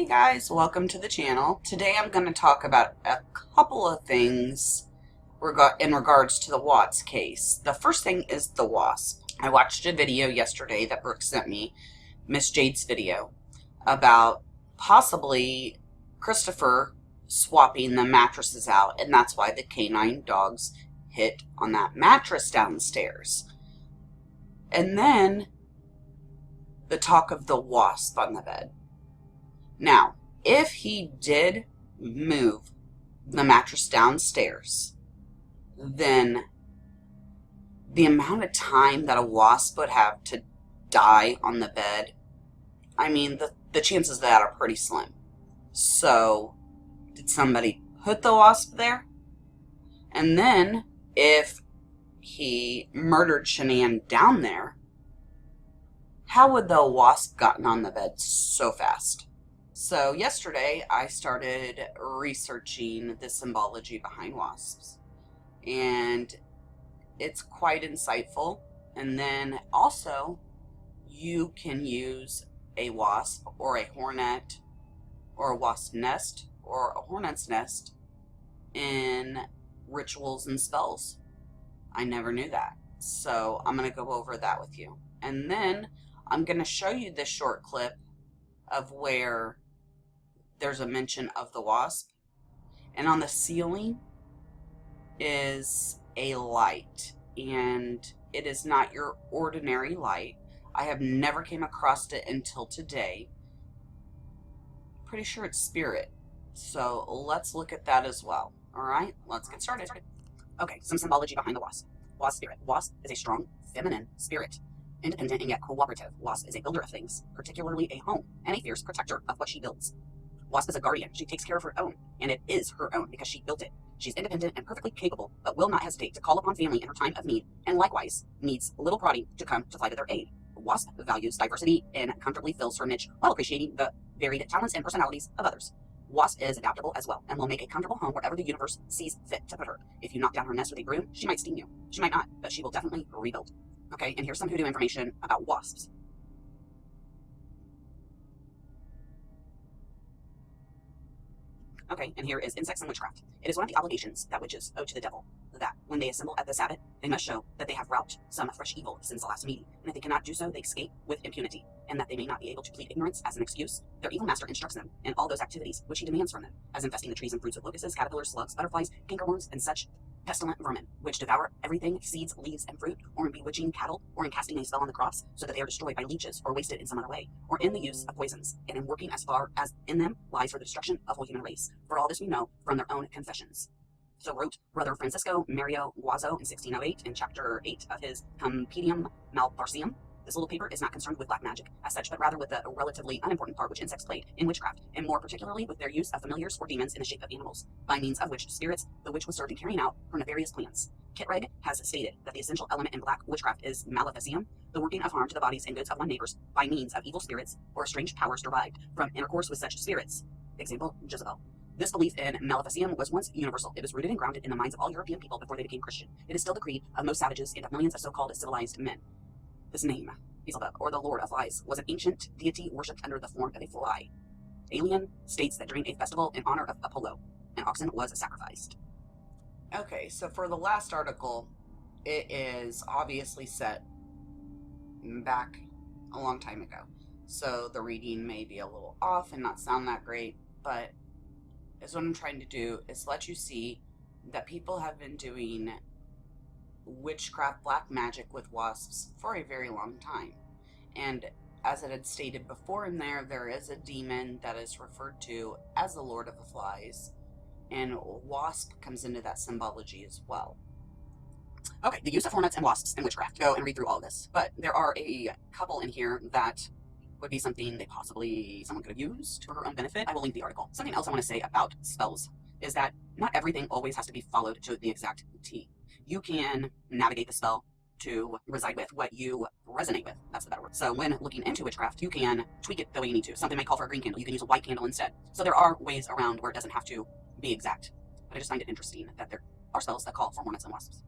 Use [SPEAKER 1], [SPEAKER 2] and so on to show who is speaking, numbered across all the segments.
[SPEAKER 1] Hey guys, welcome to the channel. Today I'm going to talk about a couple of things in regards to the Watts case. The first thing is the Wasp. I watched a video yesterday that Brooke sent me, Miss Jade's video, about possibly Christopher swapping the mattresses out, and that's why the canine dogs hit on that mattress downstairs. And then the talk of the Wasp on the bed. Now, if he did move the mattress downstairs, then the amount of time that a wasp would have to die on the bed, I mean, the chances of that are pretty slim. So, did somebody put the wasp there? And then, if he murdered Shanann down there, how would the wasp gotten on the bed so fast? So yesterday I started researching the symbology behind wasps, and it's quite insightful. And then also you can use a wasp or a hornet or a wasp nest or a hornet's nest in rituals and spells. I never knew that. So I'm going to go over that with you. And then I'm going to show you this short clip of where there's a mention of the wasp, and on the ceiling is a light, and it is not your ordinary light. I have never came across it until today. Pretty sure it's spirit, so let's look at that as well. Alright, let's get started. Okay, some symbology behind the wasp. Wasp spirit. Wasp is a strong, feminine spirit, independent and yet cooperative. Wasp is a builder of things, particularly a home, and a fierce protector of what she builds. Wasp is a guardian. She takes care of her own, and it is her own because she built it. She's independent and perfectly capable, but will not hesitate to call upon family in her time of need, and likewise needs little prodding to come to fly to their aid. Wasp values diversity and comfortably fills her niche while appreciating the varied talents and personalities of others. Wasp is adaptable as well and will make a comfortable home wherever the universe sees fit to put her. If you knock down her nest with a broom, she might sting you. She might not, but she will definitely rebuild. Okay, and here's some hoodoo information about wasps. Okay, and here is insects and witchcraft. It is one of the obligations that witches owe to the devil, that when they assemble at the Sabbath, they must show that they have wrought some fresh evil since the last meeting, and if they cannot do so, they escape with impunity, and that they may not be able to plead ignorance as an excuse, their evil master instructs them in all those activities which he demands from them, as infesting the trees and fruits with locusts, caterpillars, slugs, butterflies, cankerworms, and such pestilent vermin, which devour everything, seeds, leaves, and fruit, or in bewitching cattle, or in casting a spell on the crops, so that they are destroyed by leeches, or wasted in some other way, or in the use of poisons, and in working as far as in them lies for the destruction of whole human race. For all this we know from their own confessions. So wrote Brother Francisco Mario Guazzo in 1608 in chapter 8 of his Compendium Malparsium. This little paper is not concerned with black magic as such, but rather with the relatively unimportant part which insects played in witchcraft, and more particularly with their use of familiars or demons in the shape of animals, by means of which spirits the witch was served in carrying out her nefarious plans. Kitreg has stated that the essential element in black witchcraft is maleficium, the working of harm to the bodies and goods of one's neighbors by means of evil spirits or strange powers derived from intercourse with such spirits. Example, Jezebel. This belief in maleficium was once universal. It was rooted and grounded in the minds of all European people before they became Christian. It is still the creed of most savages and of millions of so-called civilized men. This name, Beelzebub, or the Lord of Flies, was an ancient deity worshipped under the form of a fly. Alien states that during a festival in honor of Apollo, an oxen was sacrificed. Okay, so for the last article, it is obviously set back a long time ago. So the reading may be a little off and not sound that great, but what I'm trying to do is let you see that people have been doing witchcraft, black magic with wasps for a very long time. And as it had stated before in there is a demon that is referred to as the Lord of the Flies, and wasp comes into that symbology as well. Okay, the use of hornets and wasps in witchcraft. Go and read through all this, but there are a couple in here that would be something they someone could have used for her own benefit. I will link the article. Something else I want to say about spells is that not everything always has to be followed to the exact T. You can navigate the spell to reside with what you resonate with. That's the better word. So when looking into witchcraft, you can tweak it the way you need to. Something may call for a green candle. You can use a white candle instead. So there are ways around where it doesn't have to be exact. But I just find it interesting that there are spells that call for hornets and wasps.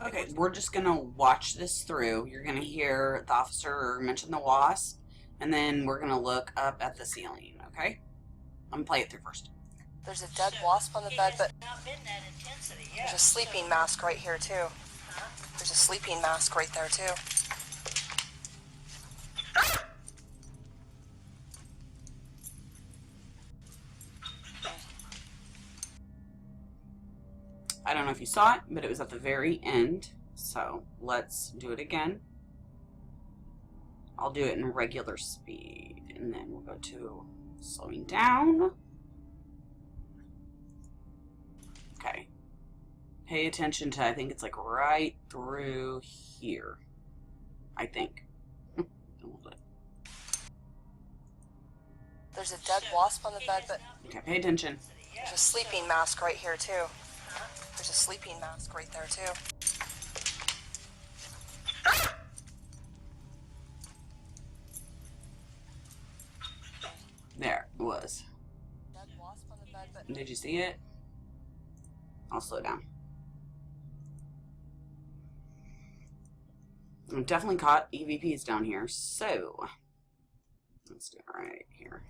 [SPEAKER 1] Okay, we're just going to watch this through. You're going to hear the officer mention the wasp, and then we're going to look up at the ceiling, okay? I'm gonna play it through first.
[SPEAKER 2] There's a dead wasp on the bed, but there's a sleeping mask right here too. There's a sleeping mask right there too.
[SPEAKER 1] I don't know if you saw it, but it was at the very end. So let's do it again. I'll do it in regular speed, and then we'll go to slowing down. Okay. Pay attention to, I think it's like right through here. I think.
[SPEAKER 2] There's a dead wasp on the bed, but
[SPEAKER 1] okay, pay attention.
[SPEAKER 2] There's a sleeping mask right here too. There's a sleeping mask right there too.
[SPEAKER 1] There it was.
[SPEAKER 2] Dead wasp on the bed, but
[SPEAKER 1] did you see it? I'll slow down. I've definitely caught EVPs down here, so let's do it right here.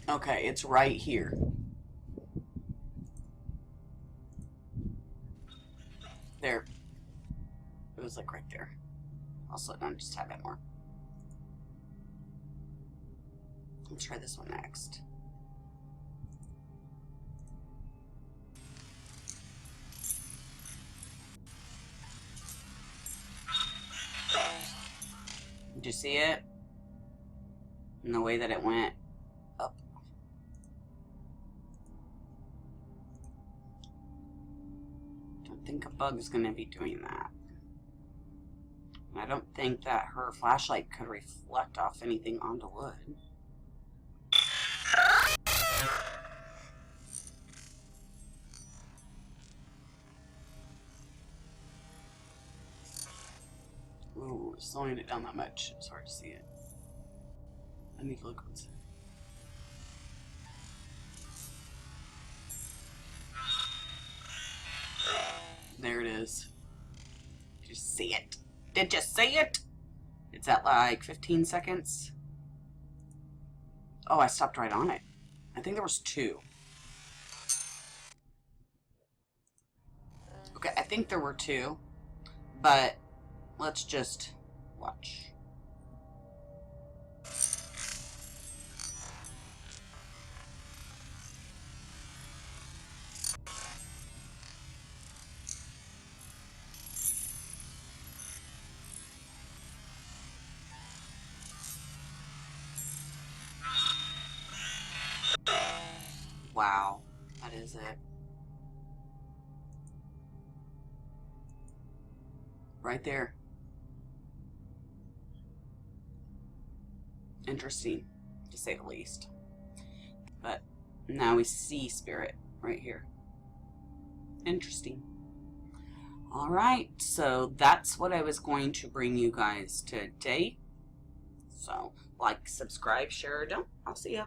[SPEAKER 1] Okay, it's right here. There. It was like right there. I'll slow it down just a tad bit more. Let's try this one next. Did you see it? And the way that it went up. Don't think a bug is going to be doing that. I don't think that her flashlight could reflect off anything onto wood. Ooh, slowing it down that much, it's hard to see it. I need to look closer. There it is. Did you see it? Did you see it? It's at like 15 seconds. Oh, I stopped right on it. I think there was 2. Okay, I think there were 2. But let's just watch. Wow, that is it. Right there. Interesting, to say the least. But now we see spirit right here. Interesting. Alright, so that's what I was going to bring you guys today. So, like, subscribe, share, or don't. I'll see ya.